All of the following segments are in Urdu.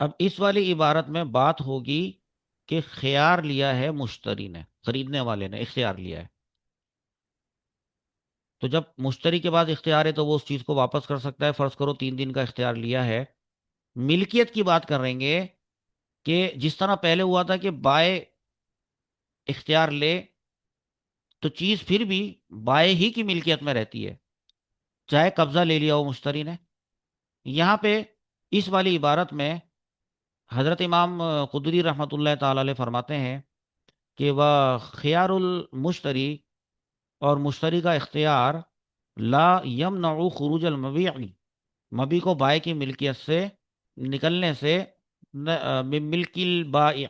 اب اس والی عبارت میں بات ہوگی کہ خیار لیا ہے مشتری نے، خریدنے والے نے اختیار لیا ہے، تو جب مشتری کے بعد اختیار ہے تو وہ اس چیز کو واپس کر سکتا ہے. فرض کرو 3 دن کا اختیار لیا ہے. ملکیت کی بات کر رہیں گے کہ جس طرح پہلے ہوا تھا کہ بائے اختیار لے تو چیز پھر بھی بائے ہی کی ملکیت میں رہتی ہے، چاہے قبضہ لے لیا ہو مشتری نے. یہاں پہ اس والی عبارت میں حضرت امام قدری رحمۃ اللہ تعالی علیہ فرماتے ہیں کہ وہ خیار المشتری، اور مشتری کا اختیار لا یمنع خروج المبیع، مبی کو بائع کی ملکیت سے نکلنے سے، من ملک البائع،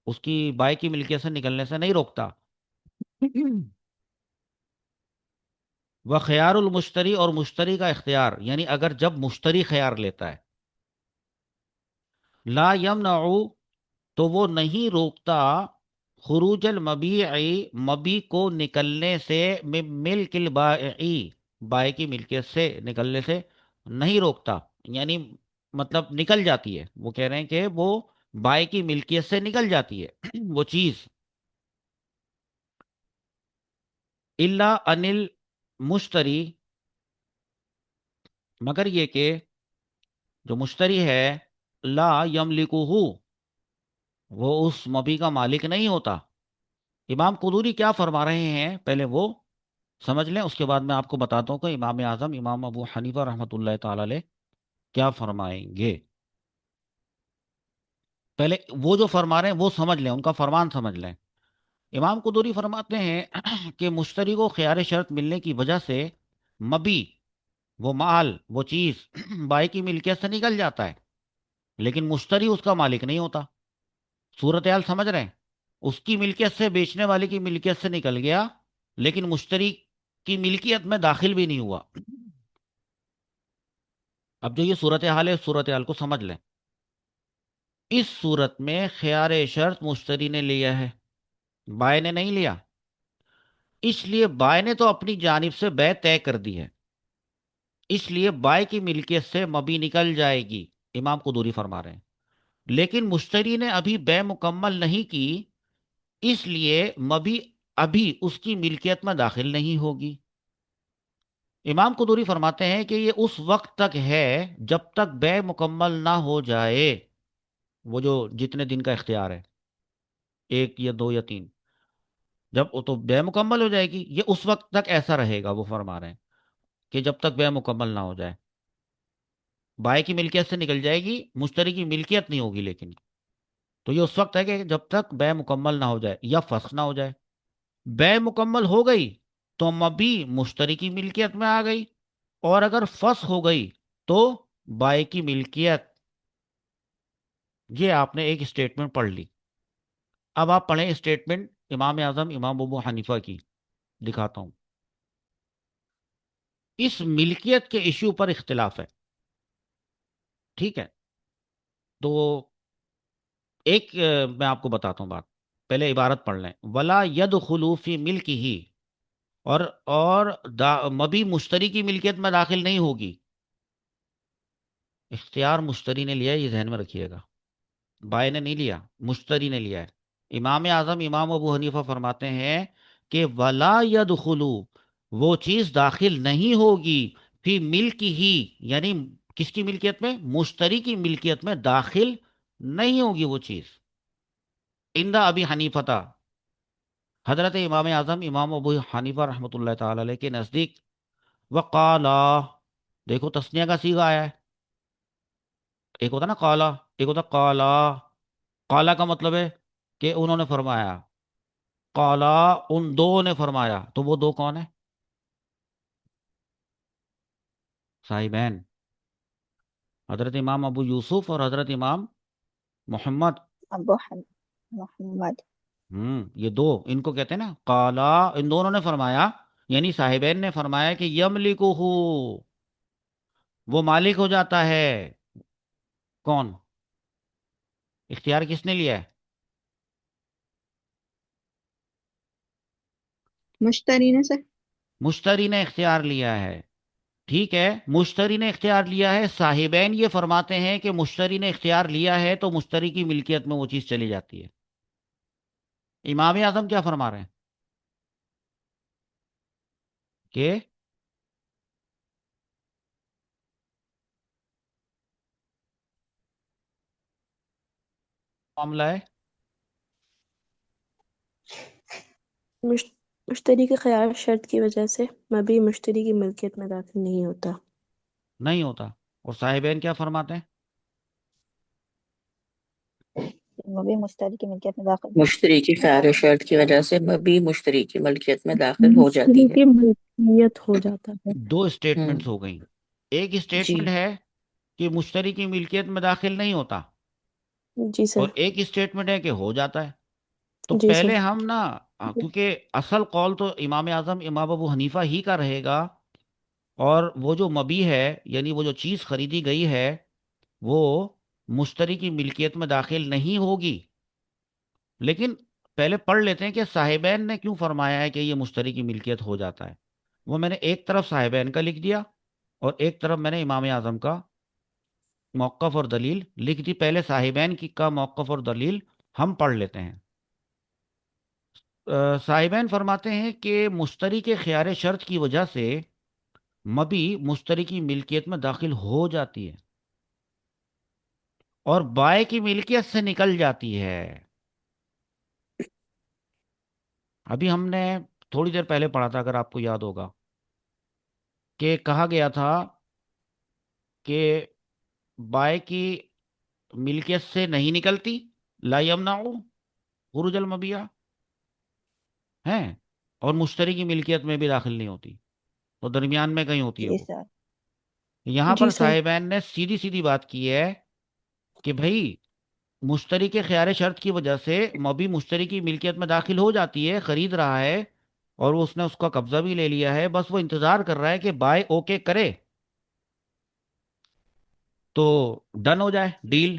اس کی بائع کی ملکیت سے نکلنے سے نہیں روکتا. وہ خیار المشتری، اور مشتری کا اختیار یعنی اگر جب مشتری خیار لیتا ہے، لا یمنع، تو وہ نہیں روکتا خروج المبیع، مبی کو نکلنے سے، من ملک البائع، بائع کی ملکیت سے نکلنے سے نہیں روکتا. یعنی مطلب نکل جاتی ہے، وہ کہہ رہے ہیں کہ وہ بائع کی ملکیت سے نکل جاتی ہے وہ چیز. الا انل مشتری، مگر یہ کہ جو مشتری ہے، لا یملکہ، وہ اس مبی کا مالک نہیں ہوتا. امام قدوری کیا فرما رہے ہیں پہلے وہ سمجھ لیں، اس کے بعد میں آپ کو بتاتا ہوں کہ امام اعظم امام ابو حنیفہ رحمۃ اللہ تعالی علیہ کیا فرمائیں گے. پہلے وہ جو فرما رہے ہیں وہ سمجھ لیں، ان کا فرمان سمجھ لیں. امام قدوری فرماتے ہیں کہ مشتری کو خیار شرط ملنے کی وجہ سے مبی، وہ مال، وہ چیز بائی کی ملکیت سے نکل جاتا ہے، لیکن مشتری اس کا مالک نہیں ہوتا. صورتحال سمجھ رہے ہیں؟ اس کی ملکیت سے، بیچنے والے کی ملکیت سے نکل گیا، لیکن مشتری کی ملکیت میں داخل بھی نہیں ہوا. اب جو یہ صورتحال ہے، اس صورتحال کو سمجھ لیں. اس صورت میں خیار شرط مشتری نے لیا ہے، بائے نے نہیں لیا. اس لیے بائے نے تو اپنی جانب سے بے طے کر دی ہے، اس لیے بائے کی ملکیت سے مبی نکل جائے گی، امام قدوری فرما رہے ہیں. لیکن مشتری نے ابھی بے مکمل نہیں کی، اس لیے مبی ابھی اس کی ملکیت میں داخل نہیں ہوگی. امام قدوری فرماتے ہیں کہ یہ اس وقت تک ہے جب تک بے مکمل نہ ہو جائے، وہ جو جتنے دن کا اختیار ہے، 1 یا 2 یا 3، جب وہ تو بے مکمل ہو جائے گی، یہ اس وقت تک ایسا رہے گا. وہ فرما رہے ہیں کہ جب تک بے مکمل نہ ہو جائے، بائے کی ملکیت سے نکل جائے گی، مشتری کی ملکیت نہیں ہوگی لیکن. تو یہ اس وقت ہے کہ جب تک بے مکمل نہ ہو جائے یا فسخ نہ ہو جائے. بے مکمل ہو گئی تو مبی مشتری کی ملکیت میں آ گئی، اور اگر فسخ ہو گئی تو بائے کی ملکیت. یہ آپ نے ایک اسٹیٹمنٹ پڑھ لی. اب آپ پڑھیں اسٹیٹمنٹ امام اعظم امام ابو حنیفہ کی، دکھاتا ہوں. اس ملکیت کے ایشو پر اختلاف ہے، ٹھیک ہے؟ تو ایک میں آپ کو بتاتا ہوں بات. پہلے عبارت پڑھ لیں. ولا يدخل فی ملک ہی، اور مبی مشتری کی ملکیت میں داخل نہیں ہوگی. اختیار مشتری نے لیا ہے، یہ ذہن میں رکھیے گا، بائے نے نہیں لیا، مشتری نے لیا ہے. امام اعظم امام ابو حنیفہ فرماتے ہیں کہ ولا يدخل، وہ چیز داخل نہیں ہوگی، فی ملک ہی، یعنی کس کی ملکیت میں؟ مشتری کی ملکیت میں داخل نہیں ہوگی وہ چیز. اندہ ابی حنیفہ، حضرت امام اعظم امام ابو حنیفہ رحمۃ اللہ تعالی علیہ کے نزدیک، وقالا، دیکھو تسنیہ کا صیغہ آیا ہے. ایک ہوتا نا قالا، ایک ہوتا قالا. قالا کا مطلب ہے کہ انہوں نے فرمایا، قالا ان دو نے فرمایا. تو وہ دو کون ہیں؟ صاحبین، حضرت امام ابو یوسف اور حضرت امام محمد. ابو محمد. یہ دو، ان کو کہتے ہیں نا قالا، ان دونوں نے فرمایا، یعنی صاحبین نے فرمایا کہ یملکہ، وہ مالک ہو جاتا ہے. کون؟ اختیار کس نے لیا ہے؟ مشتری نے سے. مشتری نے اختیار لیا ہے. ٹھیک ہے، مشتری نے اختیار لیا ہے، صاحبین یہ فرماتے ہیں کہ مشتری نے اختیار لیا ہے تو مشتری کی ملکیت میں وہ چیز چلی جاتی ہے۔ امام اعظم کیا فرما رہے ہیں کہ معاملہ ہے؟ مش- مشتری کے خیال شرط کی وجہ سے مبی مشتری کی ملکیت میں داخل نہیں ہوتا۔ نہیں ہوتا۔ اور صاحبین کیا فرماتے ہیں؟ وہ بھی مشتری کی ملکیت میں داخل مشتری کی خیال شرط کی وجہ سے مبی مشتری کی ملکیت میں داخل ہو جاتی مشتری ہے۔ کی ملکیت ہو جاتا ہے۔ دو ہوں اسٹیٹمنٹس ہو گئیں۔ ایک جی اسٹیٹمنٹ ہے کہ مشتری کی ملکیت میں داخل نہیں ہوتا، جی سر۔ اور ایک اسٹیٹمنٹ ہے کہ ہو جاتا ہے۔ تو جی سر۔ پہلے ہم نا کیونکہ اصل قول تو امام اعظم امام ابو حنیفہ ہی کا رہے گا، اور وہ جو مبی ہے یعنی وہ جو چیز خریدی گئی ہے وہ مشتری کی ملکیت میں داخل نہیں ہوگی۔ لیکن پہلے پڑھ لیتے ہیں کہ صاحبین نے کیوں فرمایا ہے کہ یہ مشتری کی ملکیت ہو جاتا ہے۔ وہ میں نے ایک طرف صاحبین کا لکھ دیا اور ایک طرف میں نے امام اعظم کا موقف اور دلیل لکھ دی۔ پہلے صاحبین کی کا موقف اور دلیل ہم پڑھ لیتے ہیں۔ صاحبین فرماتے ہیں کہ مشتری کے خیار شرط کی وجہ سے مبی مشتری کی ملکیت میں داخل ہو جاتی ہے اور بائے کی ملکیت سے نکل جاتی ہے۔ ابھی ہم نے تھوڑی دیر پہلے پڑھا تھا، اگر آپ کو یاد ہوگا، کہ کہا گیا تھا کہ بائے کی ملکیت سے نہیں نکلتی، لا یمنع خروج المبیع ہیں، اور مشتری کی ملکیت میں بھی داخل نہیں ہوتی، تو درمیان میں کہیں ہوتی ہے جی وہ۔ سر یہاں جی پر سر۔ صاحبین نے سیدھی سیدھی بات کی ہے کہ بھائی مشتری کے خیار شرط کی وجہ سے مبی مشتری کی ملکیت میں داخل ہو جاتی ہے، خرید رہا ہے اور اس نے اس کا قبضہ بھی لے لیا ہے، بس وہ انتظار کر رہا ہے کہ بائے اوکے کرے تو ڈن ہو جائے ڈیل،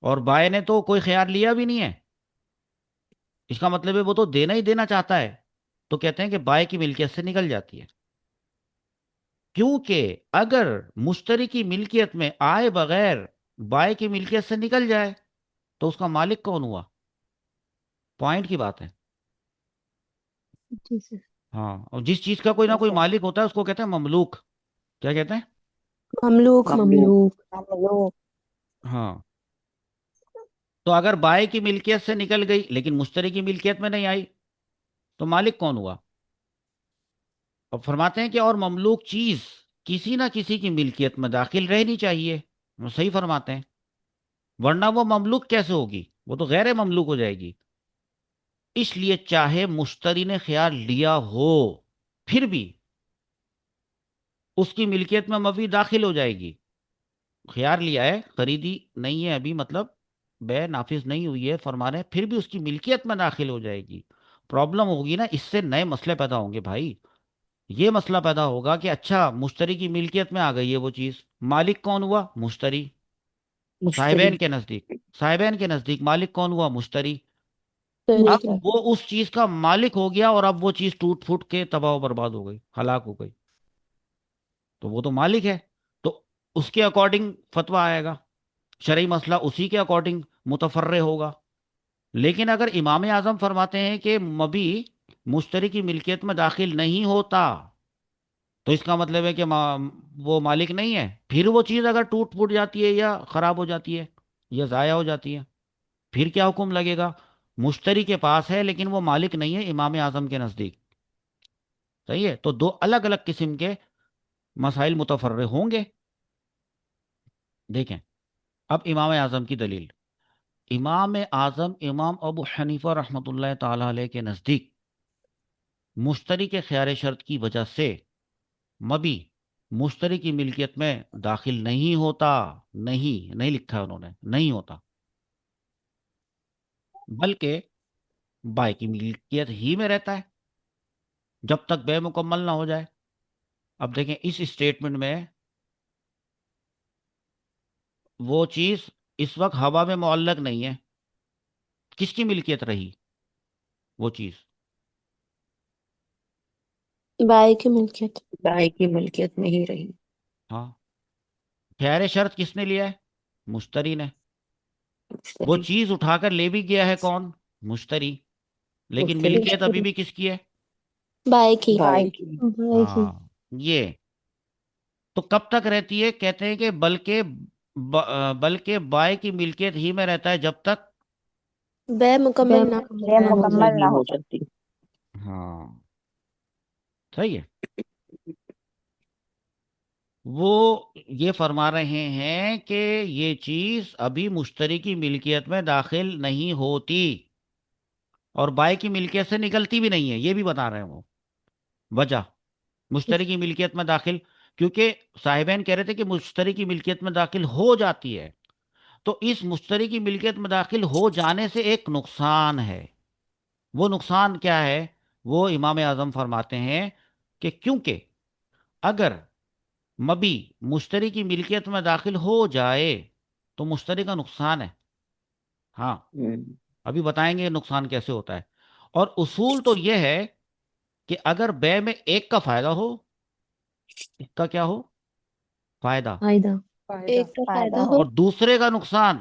اور بائے نے تو کوئی خیال لیا بھی نہیں ہے۔ اس کا مطلب ہے وہ تو دینا ہی دینا چاہتا ہے، تو کہتے ہیں کہ بائے کی ملکیت سے نکل جاتی ہے۔ کیونکہ اگر مشتری کی ملکیت میں آئے بغیر بائے کی ملکیت سے نکل جائے تو اس کا مالک کون ہوا؟ پوائنٹ کی بات ہے۔ جی سر۔ ہاں، اور جس چیز کا کوئی نہ جی کوئی سر مالک ہوتا ہے اس کو کہتے ہیں مملوک۔ کیا کہتے ہیں؟ مملوک مملوک۔ مملوک۔ ہم لوگ ہاں، تو اگر بائے کی ملکیت سے نکل گئی لیکن مشتری کی ملکیت میں نہیں آئی تو مالک کون ہوا؟ اور فرماتے ہیں کہ اور مملوک چیز کسی نہ کسی کی ملکیت میں داخل رہنی چاہیے۔ وہ صحیح فرماتے ہیں، ورنہ وہ مملوک کیسے ہوگی؟ وہ تو غیر مملوک ہو جائے گی۔ اس لیے چاہے مشتری نے خیال لیا ہو پھر بھی اس کی ملکیت میں مبی داخل ہو جائے گی۔ خیال لیا ہے، خریدی نہیں ہے ابھی، مطلب بے نافذ نہیں ہوئی ہے، فرما رہے ہیں پھر بھی اس کی ملکیت میں داخل ہو جائے گی۔ پرابلم ہوگی نا، اس سے نئے مسئلے پیدا ہوں گے بھائی۔ یہ مسئلہ پیدا ہوگا کہ اچھا مشتری کی ملکیت میں آ گئی ہے وہ چیز، مالک کون ہوا؟ مشتری۔ مشتری۔ صاحبین کے نزدیک مالک کون ہوا؟ مشتری۔ صحیح اب سر۔ وہ اس چیز کا مالک ہو گیا اور اب وہ چیز ٹوٹ پھوٹ کے تباہ و برباد ہو گئی، ہلاک ہو گئی، تو وہ تو مالک ہے، تو اس کے اکارڈنگ فتویٰ آئے گا، شرعی مسئلہ اسی کے اکارڈنگ متفرع ہوگا۔ لیکن اگر امام اعظم فرماتے ہیں کہ مبی مشتری کی ملکیت میں داخل نہیں ہوتا تو اس کا مطلب ہے کہ وہ مالک نہیں ہے، پھر وہ چیز اگر ٹوٹ پھوٹ جاتی ہے یا خراب ہو جاتی ہے یا ضائع ہو جاتی ہے پھر کیا حکم لگے گا؟ مشتری کے پاس ہے لیکن وہ مالک نہیں ہے امام اعظم کے نزدیک۔ صحیح ہے، تو دو الگ الگ قسم کے مسائل متفرع ہوں گے۔ دیکھیں اب امام اعظم کی دلیل۔ امام اعظم امام ابو حنیفہ رحمۃ اللہ تعالی علیہ کے نزدیک مشتری کے خیار شرط کی وجہ سے مبی مشتری کی ملکیت میں داخل نہیں ہوتا۔ نہیں نہیں لکھا انہوں نے، نہیں ہوتا، بلکہ بائے کی ملکیت ہی میں رہتا ہے جب تک بے مکمل نہ ہو جائے۔ اب دیکھیں اس اسٹیٹمنٹ میں وہ چیز اس وقت ہوا میں معلق نہیں ہے، کس کی ملکیت رہی وہ چیز؟ بائی کی ملکیت. بائی کی ملکیت میں ہی رہی. ہاں، خیار شرط کس نے لیا ہے؟ مشتری نے. وہ مشتری. چیز اٹھا کر لے بھی گیا ہے کون؟ مشتری. لیکن مشتری. ملکیت ابھی بھی کس کی ہے؟ بائی کی. بائی کی. بائی کی. ہاں، یہ تو کب تک رہتی ہے؟ کہتے ہیں کہ بلکہ بائی کی ملکیت ہی میں رہتا ہے جب تک بے مکمل نہ ہو بے جائے. مکمل نہ نہیں ہو ہو جائے. جاتی. ہاں صحیح ہے. وہ یہ فرما رہے ہیں کہ یہ چیز ابھی مشتری کی ملکیت میں داخل نہیں ہوتی اور بائی کی ملکیت سے نکلتی بھی نہیں ہے، یہ بھی بتا رہے ہیں وہ وجہ مشتری کی ملکیت میں داخل. کیونکہ صاحبین کہہ رہے تھے کہ مشتری کی ملکیت میں داخل ہو جاتی ہے، تو اس مشتری کی ملکیت میں داخل ہو جانے سے ایک نقصان ہے. وہ نقصان کیا ہے؟ وہ امام اعظم فرماتے ہیں کہ کیونکہ اگر مبی مشتری کی ملکیت میں داخل ہو جائے تو مشتری کا نقصان ہے. ہاں، ہم، ابھی بتائیں گے نقصان کیسے ہوتا ہے. اور اصول تو یہ ہے کہ اگر بے میں ایک کا فائدہ ہو، ایک کا کیا ہو؟ فائدہ، فائدہ. ایک کا فائدہ فائدہ ہو. ہو. اور دوسرے کا نقصان،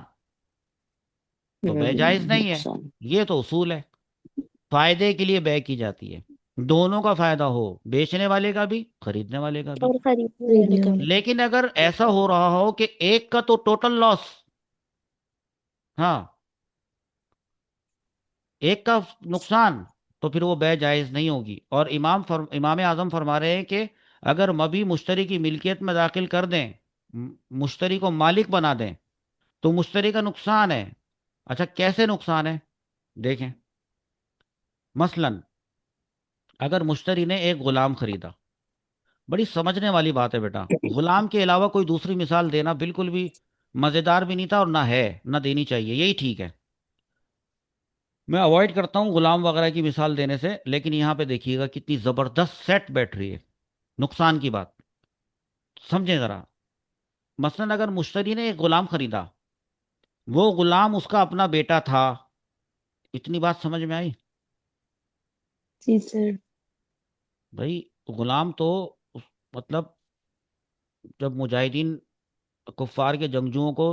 تو بے جائز نہیں ہے. نقصان. یہ تو اصول ہے. فائدے کے لیے بے کی جاتی ہے، دونوں کا فائدہ ہو، بیچنے والے کا بھی خریدنے والے کا بھی. اور خریدنے والے خریدنے کا. والے. لیکن اگر ایسا ہو رہا ہو کہ ایک کا تو ٹوٹل لاس، ہاں، ایک کا نقصان، تو پھر وہ بے جائز نہیں ہوگی. اور امام اعظم فرما رہے ہیں کہ اگر مبی مشتری کی ملکیت میں داخل کر دیں، مشتری کو مالک بنا دیں، تو مشتری کا نقصان ہے. اچھا، کیسے نقصان ہے؟ دیکھیں، مثلا اگر مشتری نے ایک غلام خریدا، بڑی سمجھنے والی بات ہے بیٹا، غلام کے علاوہ کوئی دوسری مثال دینا بالکل بھی مزیدار بھی نہیں تھا اور نہ ہے، نہ دینی چاہیے، یہی ٹھیک ہے. میں اوائڈ کرتا ہوں غلام وغیرہ کی مثال دینے سے، لیکن یہاں پہ دیکھیے گا کتنی زبردست سیٹ بیٹھ رہی ہے نقصان کی بات. سمجھیں ذرا. مثلا اگر مشتری نے ایک غلام خریدا، وہ غلام اس کا اپنا بیٹا تھا. اتنی بات سمجھ میں آئی؟ جی سر. بھائی غلام تو مطلب جب مجاہدین کفار کے جنگجوؤں کو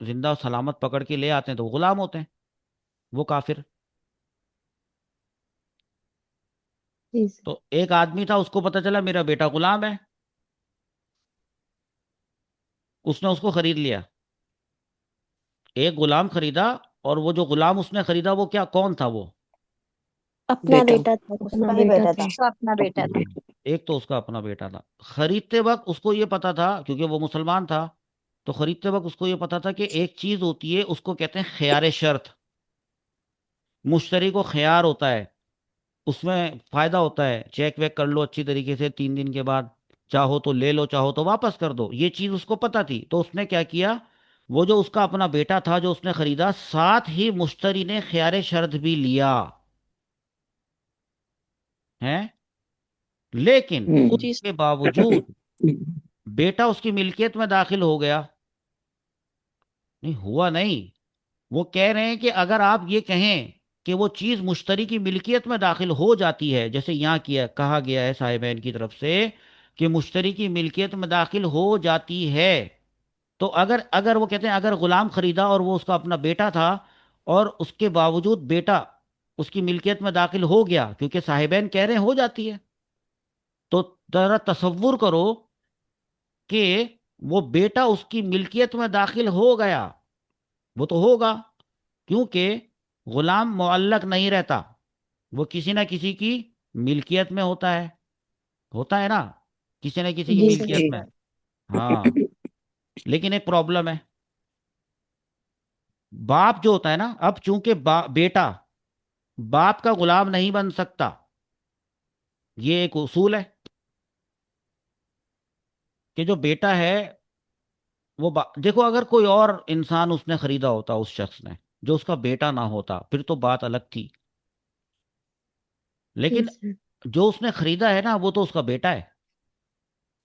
زندہ و سلامت پکڑ کے لے آتے ہیں تو وہ غلام ہوتے ہیں، وہ کافر. جی سر. تو ایک آدمی تھا، اس کو پتا چلا میرا بیٹا غلام ہے، اس نے اس کو خرید لیا. ایک غلام خریدا، اور وہ جو غلام اس نے خریدا وہ کیا، کون تھا وہ؟ اپنا بیٹا. بیٹا تھا. اس کا ہی بیٹا تھا. اس کا اپنا بیٹا تھا. ایک تو اس کا اپنا بیٹا تھا. خریدتے وقت اس کو یہ پتا تھا، کیونکہ وہ مسلمان تھا، تو خریدتے وقت اس کو یہ پتا تھا کہ ایک چیز ہوتی ہے اس کو کہتے ہیں خیار شرط. مشتری کو خیار ہوتا ہے، اس میں فائدہ ہوتا ہے، چیک ویک کر لو اچھی طریقے سے، 3 دن کے بعد چاہو تو لے لو، چاہو تو واپس کر دو. یہ چیز اس کو پتا تھی، تو اس نے کیا کیا، وہ جو اس کا اپنا بیٹا تھا جو اس نے خریدا، ساتھ ہی مشتری نے خیار شرط بھی لیا ہے. لیکن ہم، اس جی کے باوجود بیٹا اس کی ملکیت میں داخل ہو گیا نہیں، ہوا نہیں. وہ کہہ رہے ہیں کہ اگر آپ یہ کہیں کہ وہ چیز مشتری کی ملکیت میں داخل ہو جاتی ہے، جیسے یہاں کہا گیا ہے صاحبین کی طرف سے کہ مشتری کی ملکیت میں داخل ہو جاتی ہے، تو اگر وہ کہتے ہیں اگر غلام خریدا اور وہ اس کا اپنا بیٹا تھا، اور اس کے باوجود بیٹا اس کی ملکیت میں داخل ہو گیا، کیونکہ صاحبین کہہ رہے ہیں ہو جاتی ہے، تو ذرا تصور کرو کہ وہ بیٹا اس کی ملکیت میں داخل ہو گیا. وہ تو ہوگا، کیونکہ غلام معلق نہیں رہتا، وہ کسی نہ کسی کی ملکیت میں ہوتا ہے نا، کسی نہ کسی کی جی سر. ملکیت جی. میں. ہاں، لیکن ایک پرابلم ہے. باپ جو ہوتا ہے نا، اب چونکہ بیٹا باپ کا غلام نہیں بن سکتا، یہ ایک اصول ہے کہ جو بیٹا ہے وہ دیکھو، اگر کوئی اور انسان اس نے خریدا ہوتا، اس شخص نے جو اس کا بیٹا نہ ہوتا، پھر تو بات الگ تھی. جی لیکن سر. جو اس نے خریدا ہے نا، وہ تو اس کا بیٹا ہے.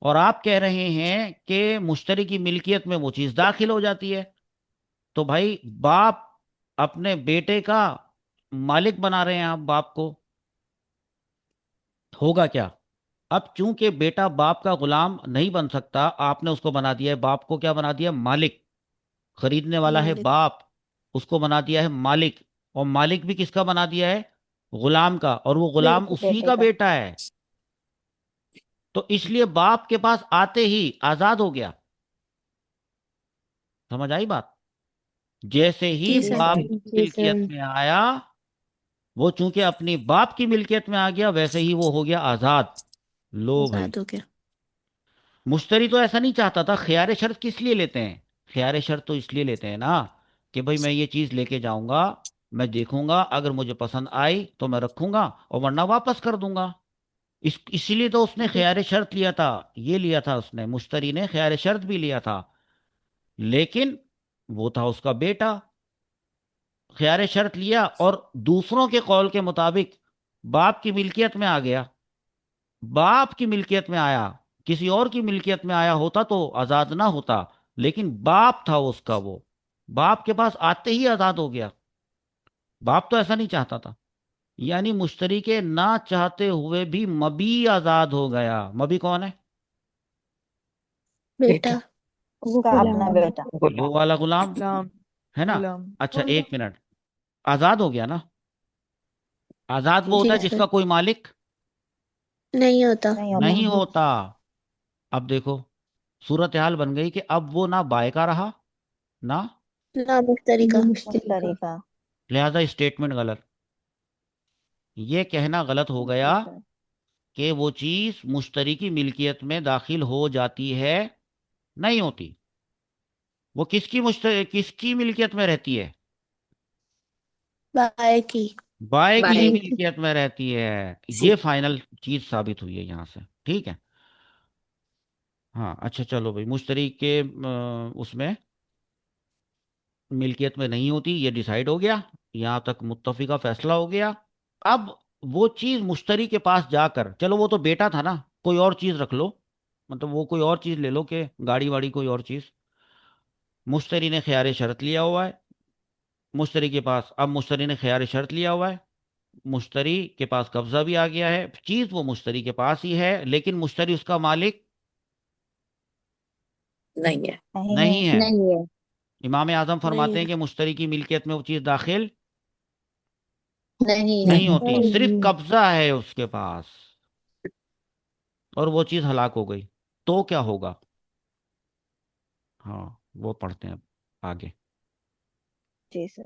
اور آپ کہہ رہے ہیں کہ مشتری کی ملکیت میں وہ چیز داخل ہو جاتی ہے، تو بھائی باپ اپنے بیٹے کا مالک بنا رہے ہیں آپ باپ کو، ہوگا کیا؟ اب چونکہ بیٹا باپ کا غلام نہیں بن سکتا، آپ نے اس کو بنا دیا ہے، باپ کو کیا بنا دیا؟ مالک. خریدنے والا ہے مالک باپ، اس کو بنا دیا ہے مالک. اور مالک بھی کس کا بنا دیا ہے؟ غلام کا. اور وہ غلام اسی بیٹے کا کا بیٹا ہے. تو اس لیے باپ کے پاس آتے ہی آزاد ہو گیا. سمجھ آئی بات؟ جیسے ہی جی جی سر باپ سر کی جی سر ملکیت میں آیا، وہ چونکہ اپنی باپ کی ملکیت میں آ گیا، ویسے ہی وہ ہو گیا آزاد. لو بھائی، آزاد ہو گیا مشتری تو ایسا نہیں چاہتا تھا. خیار شرط کس لیے لیتے ہیں؟ خیار شرط تو اس لیے لیتے ہیں نا کہ بھئی میں یہ چیز لے کے جاؤں گا، میں دیکھوں گا، اگر مجھے پسند آئی تو میں رکھوں گا اور ورنہ واپس کر دوں گا. اسی لیے تو اس نے جی خیار شرط لیا تھا. یہ لیا تھا اس نے، مشتری نے خیار شرط بھی لیا تھا. لیکن وہ تھا اس کا بیٹا. خیار شرط لیا اور دوسروں کے قول کے مطابق باپ کی ملکیت میں آ گیا. باپ کی ملکیت میں آیا. کسی اور کی ملکیت میں آیا ہوتا تو آزاد نہ ہوتا، لیکن باپ تھا اس کا، وہ باپ کے پاس آتے ہی آزاد ہو گیا. باپ تو ایسا نہیں چاہتا تھا. یعنی مشتری کے نہ چاہتے ہوئے بھی مبی آزاد ہو گیا. مبی کون ہے؟ بیٹا اس کا اپنا بیٹا وہ والا غلام غلام ہے نا. غلام اچھا ایک منٹ، آزاد ہو گیا نا. آزاد وہ جی ہوتا جی ہے سر جس سر کا کوئی مالک نہیں ہوتا نہیں ہوتا نہیں ہوتا. اب دیکھو صورتحال بن گئی کہ اب وہ نہ بائے کا رہا نہ، نہ مشتری کا مشتری کا لہذا اسٹیٹمنٹ غلط. یہ کہنا غلط ہو جی گیا سر کہ وہ چیز مشتری کی ملکیت میں داخل ہو جاتی ہے. نہیں ہوتی. وہ کس کی ملکیت میں رہتی ہے؟ بائے کی بائے کی ہی بائے ملکیت میں رہتی ہے. سی یہ فائنل چیز ثابت ہوئی ہے یہاں سے. ٹھیک ہے. ہاں اچھا چلو بھائی، مشتری کے اس میں ملکیت میں نہیں ہوتی، یہ ڈیسائیڈ ہو گیا. یہاں تک متفقہ فیصلہ ہو گیا. اب وہ چیز مشتری کے پاس جا کر، چلو وہ تو بیٹا تھا نا، کوئی اور چیز رکھ لو، مطلب وہ کوئی اور چیز لے لو، کہ گاڑی واڑی کوئی اور چیز. مشتری نے خیار شرط لیا ہوا ہے مشتری کے پاس. اب مشتری نے خیار شرط لیا ہوا ہے، مشتری کے پاس قبضہ بھی آ گیا ہے. چیز وہ مشتری کے پاس ہی ہے، لیکن مشتری اس کا مالک نہیں ہے. نہیں ہے. نہیں ہے امام اعظم نہیں فرماتے ہیں ہے کہ مشتری کی ملکیت میں وہ چیز داخل نہیں نہیں نہیں ہوتی، صرف قبضہ ہے اس کے پاس، اور وہ چیز ہلاک ہو گئی. تو کیا ہوگا؟ ہاں وہ پڑھتے ہیں اب آگے. جی سر